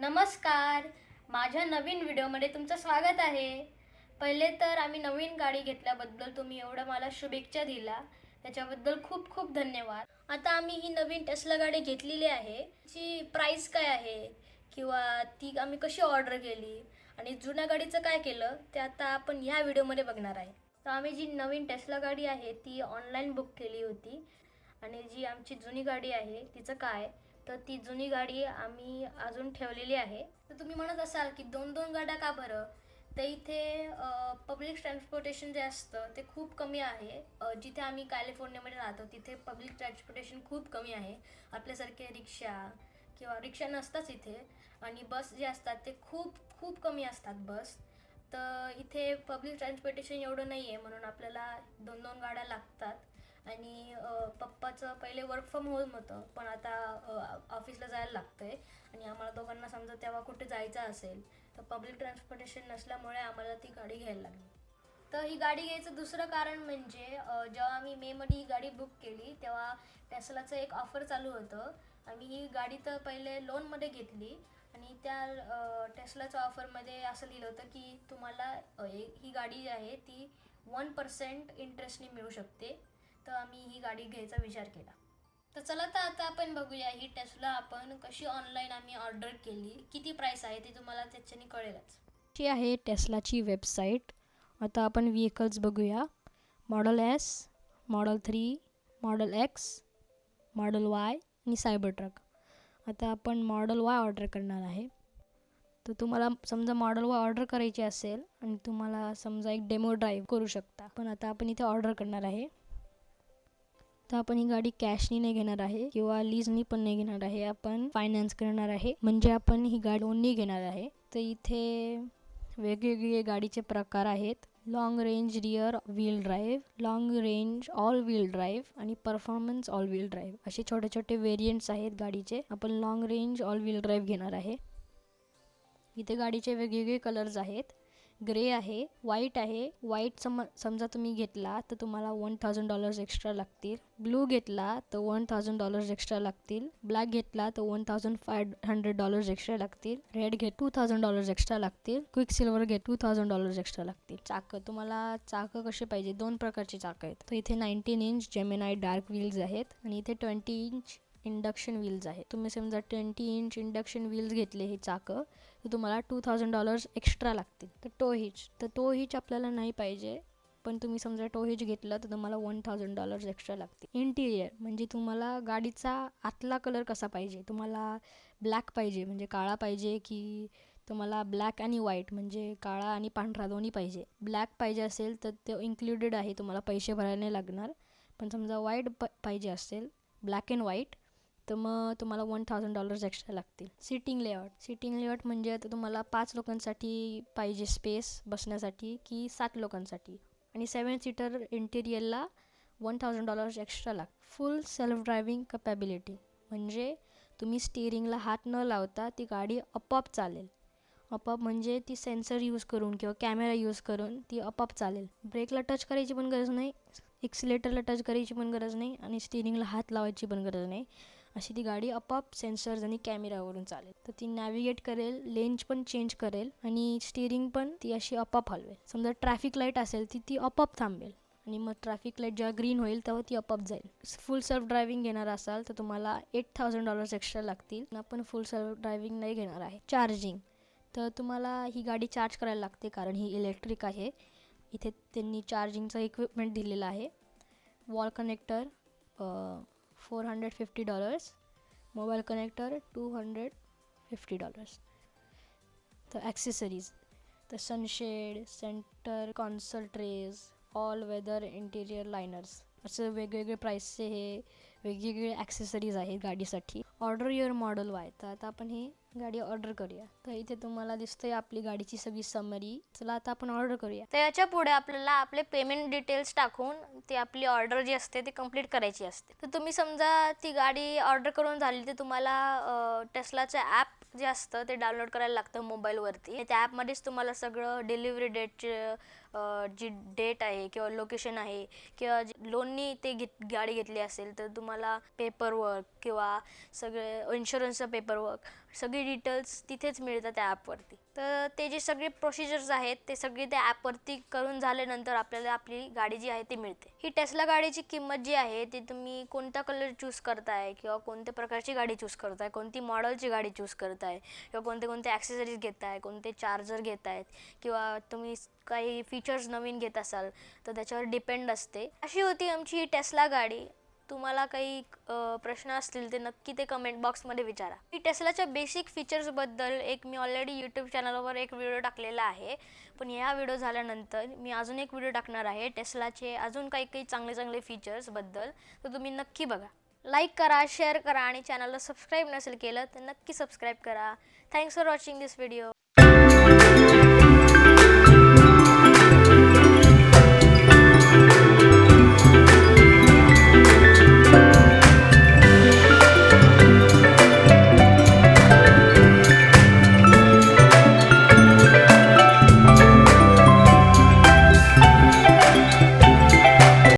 नमस्कार. माझ्या नवीन व्हिडिओमध्ये तुमचं स्वागत आहे. पहिले तर आम्ही नवीन गाडी घेतल्याबद्दल तुम्ही एवढं मला शुभेच्छा दिला त्याच्याबद्दल खूप खूप धन्यवाद. आता आम्ही ही नवीन टेस्ला गाडी घेतलेली आहे. ची प्राइस काय आहे किंवा ती आम्ही कशी ऑर्डर केली आणि जुन्या गाडीचं काय केलं ते आता आपण ह्या व्हिडिओमध्ये बघणार आहे. तर आम्ही जी नवीन टेस्ला गाडी आहे ती ऑनलाईन बुक केली होती आणि जी आमची जुनी गाडी आहे तिचं काय, तर ती जुनी गाडी आम्ही अजून ठेवलेली आहे. तर तुम्ही म्हणत असाल की दोन दोन गाड्या का बरं, तर इथे पब्लिक ट्रान्सपोर्टेशन जे असतं ते खूप कमी आहे. जिथे आम्ही कॅलिफोर्नियामध्ये राहतो तिथे पब्लिक ट्रान्सपोर्टेशन खूप कमी आहे. आपल्यासारखे रिक्षा किंवा रिक्षा नसताच इथे, आणि बस जे असतात ते खूप खूप कमी असतात बस. तर इथे पब्लिक ट्रान्सपोर्टेशन एवढं नाही आहे म्हणून आपल्याला दोन दोन गाड्या लागतात. आणि पप्पाचं पहिले वर्क फ्रॉम होम होतं, पण आता ऑफिसला जायला लागतं आहे आणि आम्हाला दोघांना समजा तेव्हा कुठे जायचं असेल तर पब्लिक ट्रान्सपोर्टेशन नसल्यामुळे आम्हाला ती गाडी घ्यायला लागली. तर ही गाडी घ्यायचं दुसरं कारण म्हणजे जेव्हा आम्ही मेमध्ये ही गाडी बुक केली तेव्हा टेस्लाचं एक ऑफर चालू होतं. आम्ही ही गाडी तर पहिले लोनमध्ये घेतली आणि त्या टेस्लाच्या ऑफरमध्ये असं लिहिलं होतं की तुम्हाला ही गाडी जी आहे ती 1% इंटरेस्टने मिळू शकते. तर आम्ही ही गाडी घ्यायचा विचार केला. तर चला तर आता आपण बघूया ही टेस्ला आपण कशी ऑनलाईन आम्ही ऑर्डर केली, किती प्राईस आहे ते तुम्हाला त्याच्याने कळेलच. ही आहे टेस्लाची वेबसाईट. आता आपण व्हेकल्स बघूया. Model S, model 3, model x, model Y आणि सायबर ट्रक. आता आपण मॉडेल वाय ऑर्डर करणार आहे. तर तुम्हाला समजा मॉडेल वाय ऑर्डर करायची असेल आणि तुम्हाला समजा एक डेमो ड्राईव्ह करू शकता, पण आता आपण इथे ऑर्डर करणार आहे. तर आपण ही गाडी कॅशनी नाही घेणार आहे किंवा लीजनी पण नाही घेणार आहे, आपण फायनान्स करणार आहे. म्हणजे आपण ही गाडी ओनली घेणार आहे. तर इथे वेगवेगळे गाडीचे प्रकार आहेत. Long range rear wheel drive, long range all wheel drive आणि परफॉर्मन्स ऑल व्हील ड्राईव्ह असे छोटे छोटे वेरियंट्स आहेत गाडीचे. आपण long range all wheel drive घेणार आहे. इथे गाडीचे वेगवेगळे कलर्स आहेत. ग्रे आहे, व्हाईट आहे. व्हाईट समजा तुम्ही घेतला तर तुम्हाला $1000 एक्स्ट्रा लागतील. ब्लू घेतला तर $1000 एक्स्ट्रा लागतील. ब्लॅक घेतला तर $1500 एक्स्ट्रा लागतील. रेड घेत $2000 एक्स्ट्रा लागतील. क्विक सिल्वर घेत $2000 एक्स्ट्रा लागतील. तुम्हाला चाकं कसे पाहिजे, दोन प्रकारचे चाकं आहेत. तर इथे 19 इंच जेमिनाई डार्क व्हील्स आहेत आणि इथे 20 इंच इंडक्शन व्हील्स आहेत. तुम्ही समजा 20 इंच इंडक्शन व्हील्स घेतले हे चाकं तर तुम्हाला $2000 एक्स्ट्रा लागतील. तर टो हिच आपल्याला नाही पाहिजे, पण तुम्ही समजा टो हिच घेतलं तर तुम्हाला $1000 एक्स्ट्रा लागतील. इंटिरियर म्हणजे तुम्हाला गाडीचा आतला कलर कसा पाहिजे, तुम्हाला ब्लॅक पाहिजे म्हणजे काळा पाहिजे की तुम्हाला ब्लॅक आणि व्हाईट म्हणजे काळा आणि पांढरा दोन्ही पाहिजे. ब्लॅक पाहिजे असेल तर ते इन्क्लुडेड आहे, तुम्हाला पैसे भरायला नाही लागणार. पण समजा व्हाईट पाहिजे असेल, ब्लॅक अँड व्हाईट, तर मग तुम्हाला $1000 एक्स्ट्रा लागतील. सिटिंग लेआउट म्हणजे आता तुम्हाला 5 लोकांसाठी पाहिजे स्पेस बसण्यासाठी की 7 लोकांसाठी, आणि 7 सीटर इंटिरियरला $1000 extra full self driving capability म्हणजे तुम्ही स्टिअरिंगला हात न लावता ती गाडी आपोआप चालेल. आपोआप म्हणजे ती सेन्सर यूज करून किंवा कॅमेरा यूज करून ती आपोआप चालेल. ब्रेकला टच करायची पण गरज नाही, एक्सिलेटरला टच करायची पण गरज नाही आणि स्टिअरिंगला हात लावायची पण गरज नाही. अशी ती गाडी आपोआप सेन्सर्स आणि कॅमेरावरून चालेल. तर ती नॅव्हिगेट करेल, लेन्स पण चेंज करेल आणि स्टिअरिंग पण ती अशी आपोआप हलवेल. समजा ट्रॅफिक लाईट असेल ती आपोआप थांबेल आणि मग ट्रॅफिक लाईट जेव्हा ग्रीन होईल तेव्हा ती आपोआप जाईल. फुल सेल्फ ड्रायव्हिंग घेणार असाल तर तुम्हाला $8000 एक्स्ट्रा लागतील. आपण फुल सेल्फ ड्रायव्हिंग नाही घेणार आहे. चार्जिंग तर तुम्हाला ही गाडी चार्ज करायला लागते कारण ही इलेक्ट्रिक आहे. इथे त्यांनी चार्जिंगचं इक्विपमेंट दिलेलं आहे. Wall connector $450, mobile connector $250. तर ॲक्सेसरीज तर sunshade, centre console trays, all weather interior liners असं वेगवेगळे प्राईसचे हे वेगवेगळे ॲक्सेसरीज आहेत गाडीसाठी. Order your model Y. तर आता आपण ही गाडी ऑर्डर करूया. तर इथे तुम्हाला दिसतंय आपली गाडीची सगळी समरी. चला आता आपण ऑर्डर करूया. तर याच्या पुढे आपल्याला आपले पेमेंट डिटेल्स टाकून ती आपली ऑर्डर जी असते ती कंप्लीट करायची असते. तर तुम्ही समजा ती गाडी ऑर्डर करून झाली तर तुम्हाला टेस्लाचं ॲप जे असतं ते डाउनलोड करायला लागतं मोबाईलवरती. त्या ॲपमध्येच तुम्हाला सगळं डिलिव्हरी डेटचे जी डेट आहे किंवा लोकेशन आहे किंवा लोननी ते गाडी घेतली असेल तर तुम्हाला पेपरवर्क किंवा सगळे इन्शुरन्सचं पेपरवर्क सगळी डिटेल्स तिथेच मिळतात त्या ॲपवरती. तर ते जे सगळे प्रोसिजर्स आहेत ते सगळे त्या ॲपवरती करून झाल्यानंतर आपल्याला आपली गाडी जी आहे ती मिळते. ही टेस्ला गाडीची किंमत जी आहे ती तुम्ही कोणता कलर चूज करताय किंवा कोणत्या प्रकारची गाडी चूज करताय, कोणती मॉडेलची गाडी चूज करताय किंवा कोणते कोणते ॲक्सेसरीज घेताय, कोणते चार्जर घेतायत किंवा तुम्ही काही फीचर्स नवीन घेत असाल तर त्याच्यावर डिपेंड असते. अशी होती आमची ही टेस्ला गाडी. तुम्हाला काही प्रश्न असतील ते नक्की ते कमेंट बॉक्समध्ये विचारा. ही टेस्लाच्या बेसिक फीचर्सबद्दल मी ऑलरेडी यूट्यूब चॅनलवर एक व्हिडिओ टाकलेला आहे, पण ह्या व्हिडिओ झाल्यानंतर मी अजून एक व्हिडिओ टाकणार आहे टेस्लाचे अजून काही चांगले चांगले फीचर्सबद्दल. तर तुम्ही नक्की बघा. लाईक करा, शेअर करा आणि चॅनलला सबस्क्राईब नसेल केलं तर नक्की सबस्क्राईब करा. Thanks for watching this video.